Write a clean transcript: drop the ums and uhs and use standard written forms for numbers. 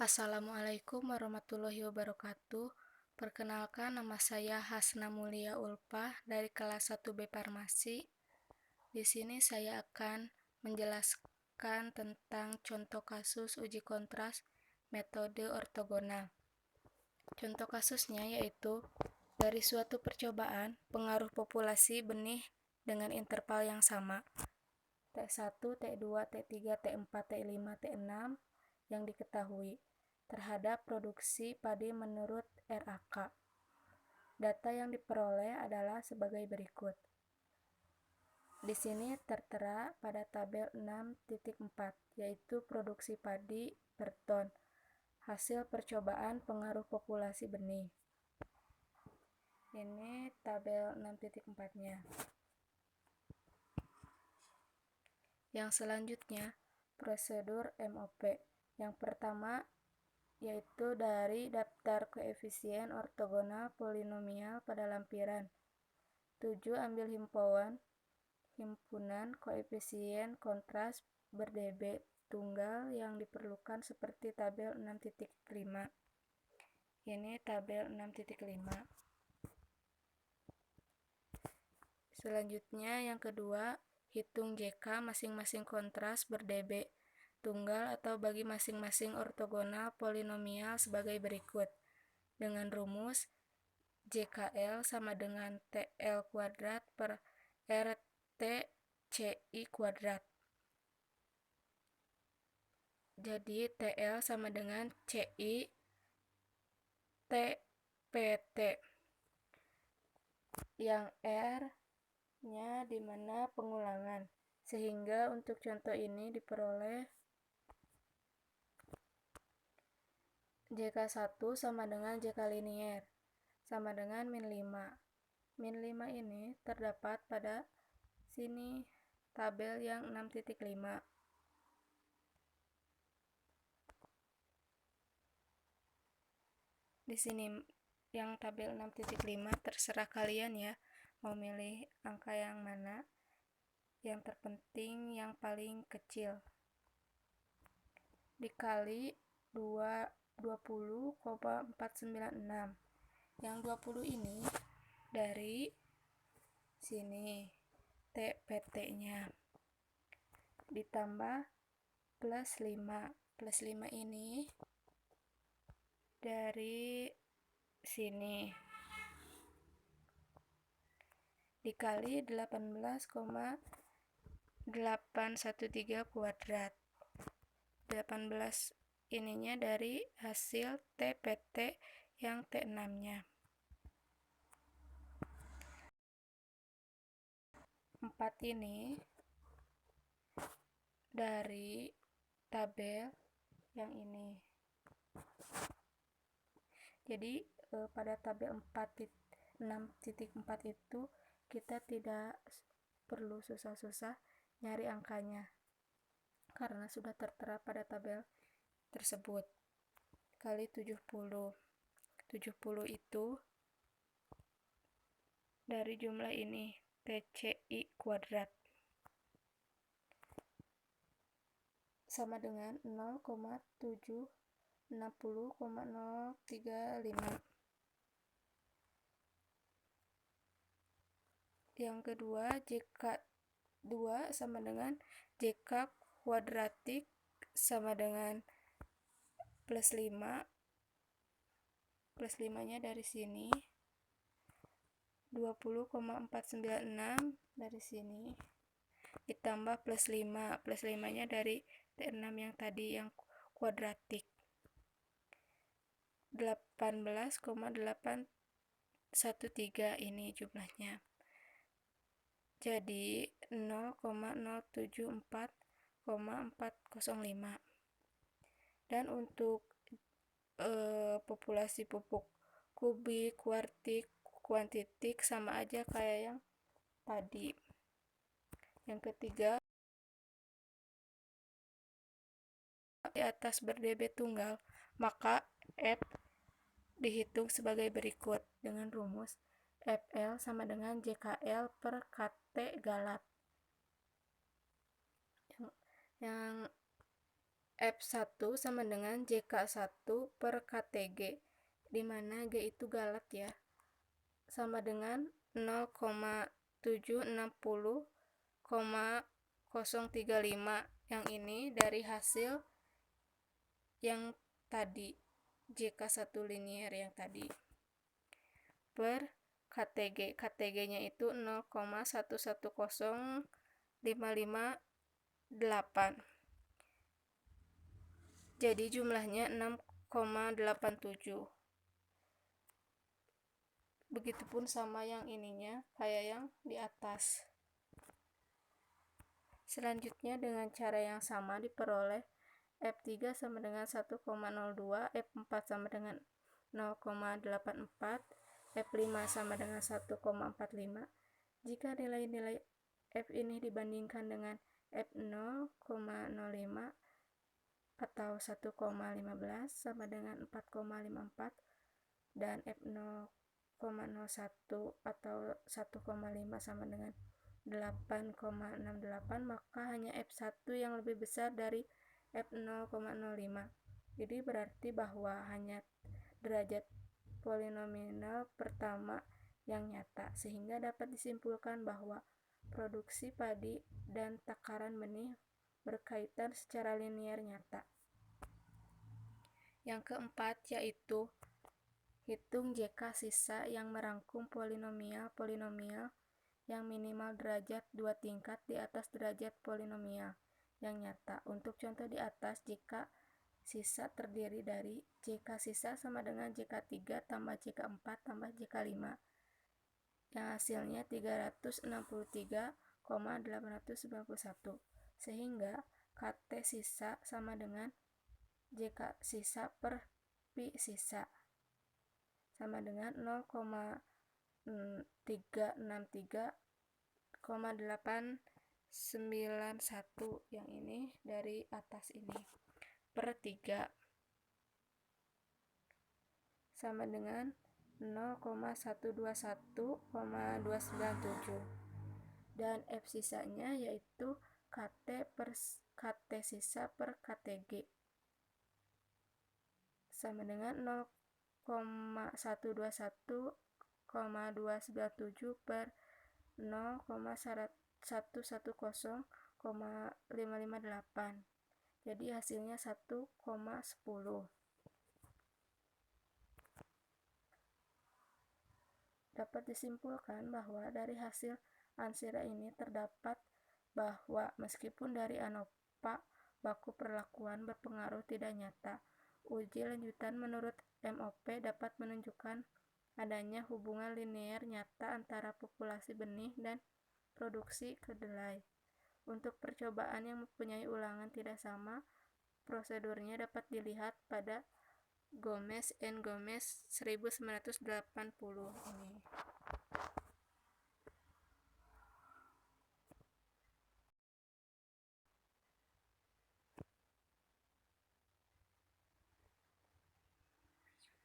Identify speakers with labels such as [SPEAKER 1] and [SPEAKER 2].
[SPEAKER 1] Assalamualaikum warahmatullahi wabarakatuh. Perkenalkan, nama saya Hasna Mulia Ulpah dari kelas 1B Farmasi. Di sini saya akan menjelaskan tentang contoh kasus uji kontras metode ortogonal. Contoh kasusnya yaitu dari suatu percobaan pengaruh populasi benih dengan interval yang sama T1, T2, T3, T4, T5, T6 yang diketahui terhadap produksi padi menurut RAK. Data yang diperoleh adalah sebagai berikut. Di sini tertera pada tabel 6.4, yaitu produksi padi per ton, hasil percobaan pengaruh populasi benih. Ini tabel 6.4-nya. Yang selanjutnya, prosedur MOP. Yang pertama, yaitu dari daftar koefisien ortogonal polinomial pada lampiran. 7. Ambil himpunan koefisien kontras ber-dB tunggal yang diperlukan seperti tabel 6.5. Ini tabel 6.5. Selanjutnya yang kedua, hitung JK masing-masing kontras ber-dB tunggal atau bagi masing-masing ortogonal polinomial sebagai berikut. Dengan rumus JKL sama dengan TL kuadrat per RT/CI kuadrat. Jadi TL sama dengan CI TPT. Yang R-nya di mana pengulangan. Sehingga untuk contoh ini diperoleh JK1 sama dengan JK linier sama dengan min 5. Min 5 ini terdapat pada sini tabel yang 6.5. Di sini yang tabel 6.5 terserah kalian ya mau milih angka yang mana. Yang terpenting yang paling kecil. Dikali 20,496. Yang 20 ini dari sini TPT-nya ditambah plus 5. Plus 5 ini dari sini dikali 18,813 kuadrat. 18 ininya dari hasil TPT yang T6-nya. 4 ini dari tabel yang ini. Jadi pada tabel 6.4 itu kita tidak perlu susah-susah nyari angkanya karena sudah tertera pada tabel tersebut. Kali 70. 70 itu dari jumlah ini TCI kuadrat sama dengan 0,760,035. Yang kedua, JK2 sama dengan JK kuadratik sama dengan plus 5. Plus 5-nya dari sini. 20,496 dari sini. Ditambah plus 5. Plus 5-nya dari T6 yang tadi yang kuadratik. 18,813 ini jumlahnya. Jadi 0,074,405. Dan untuk populasi pupuk kubik, kuartik, kuantitik sama aja kayak yang tadi. Yang ketiga, di atas ber-dB tunggal, maka F dihitung sebagai berikut dengan rumus FL sama dengan JKL per KT galat. Yang F1 sama dengan JK1 per KTG, di mana G itu galat ya, sama dengan 0,760,035. Yang ini dari hasil yang tadi, JK1 linier yang tadi, per KTG. KTG-nya itu 0,110558. Jadi jumlahnya 6,87. Begitupun sama yang ininya, kayak yang di atas. Selanjutnya dengan cara yang sama diperoleh F3 sama dengan 1,02, F4 sama dengan 0,84, F5 sama dengan 1,45. Jika nilai-nilai F ini dibandingkan dengan F0,05 atau 1,15 sama dengan 4,54 dan F0,01 atau 1,5 sama dengan 8,68, maka hanya F1 yang lebih besar dari F0,05. Jadi berarti bahwa hanya derajat polinomial pertama yang nyata, sehingga dapat disimpulkan bahwa produksi padi dan takaran benih berkaitan secara linier nyata. Yang keempat yaitu hitung JK sisa yang merangkum polinomial yang minimal derajat 2 tingkat di atas derajat polinomial yang nyata. Untuk contoh di atas, jika sisa terdiri dari JK sisa sama dengan JK3 tambah JK4 tambah JK5, yang hasilnya 363,891, sehingga KT sisa sama dengan JK sisa per Pi sisa sama dengan 0,363,891, yang ini dari atas ini, per 3 sama dengan 0,121,297, dan F sisanya yaitu KT sisa per KTG sama dengan 0,121,297 per 0,110,558. Jadi hasilnya 1,10. Dapat disimpulkan bahwa dari hasil ansira ini terdapat bahwa meskipun dari ANOVA baku perlakuan berpengaruh tidak nyata, uji lanjutan menurut MOP dapat menunjukkan adanya hubungan linier nyata antara populasi benih dan produksi kedelai. Untuk percobaan yang mempunyai ulangan tidak sama, prosedurnya dapat dilihat pada Gomez and Gomez 1980 ini.